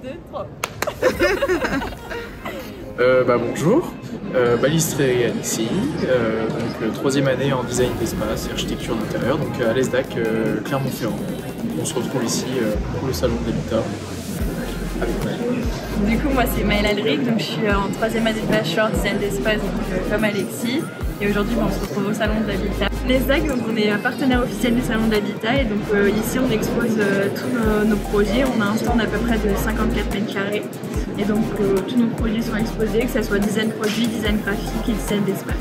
2, 3. Bonjour, Balestre et Alexis, donc troisième année en design d'espace et architecture d'intérieur, donc à l'ESDAC Clermont-Ferrand. On se retrouve ici pour le salon de l'habitat avec Maëlle. Du coup, moi c'est Maëlle Alric, donc je suis en troisième année de bachelor design d'espace, comme Alexis. Et aujourd'hui, on se retrouve au salon de l'habitat. L'ESDAC, donc on est partenaire officiel du salon de l'habitat et donc ici on expose tous nos projets. On a un stand à peu près de 54 mètres carrés et donc tous nos produits sont exposés, que ce soit design produit, design graphique et design d'espace.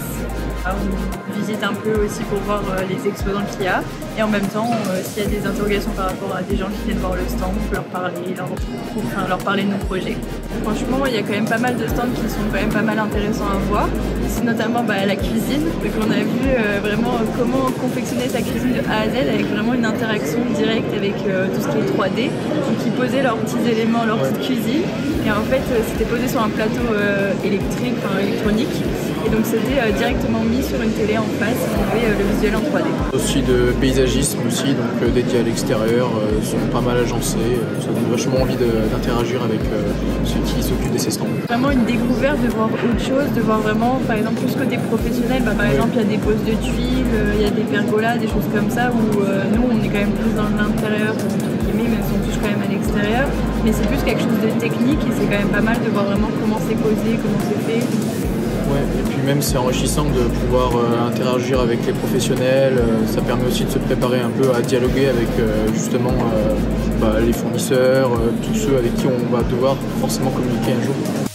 On visite un peu aussi pour voir les exposants qu'il y a et en même temps, s'il y a des interrogations par rapport à des gens qui viennent voir le stand, on peut leur parler de nos projets. Franchement, il y a quand même pas mal de stands qui sont quand même pas mal intéressants à voir. C'est notamment la cuisine, donc on a vu vraiment comment confectionner sa cuisine de A à Z avec vraiment une interaction directe avec tout ce qui est 3D. Donc ils posaient leurs petits éléments, leur petite cuisine et en fait c'était posé sur un plateau électrique, électronique. Et donc c'était directement mis sur une télé en face, on avait le visuel en 3D. Aussi de paysagisme aussi, donc dédié à l'extérieur, sont pas mal agencés, ça donne vachement envie d'interagir avec ceux qui s'occupent de ces stands. Vraiment une découverte de voir autre chose, de voir vraiment par exemple plus côté professionnel, par exemple il y a des poses de tuiles, il y a des pergolas, des choses comme ça où nous on est quand même plus dans l'intérieur, même si on touche quand même à l'extérieur, mais c'est plus quelque chose de technique et c'est quand même pas mal de voir vraiment comment c'est posé, comment c'est fait. Ouais, et puis même c'est enrichissant de pouvoir interagir avec les professionnels, ça permet aussi de se préparer un peu à dialoguer avec justement les fournisseurs, tous ceux avec qui on va devoir forcément communiquer un jour.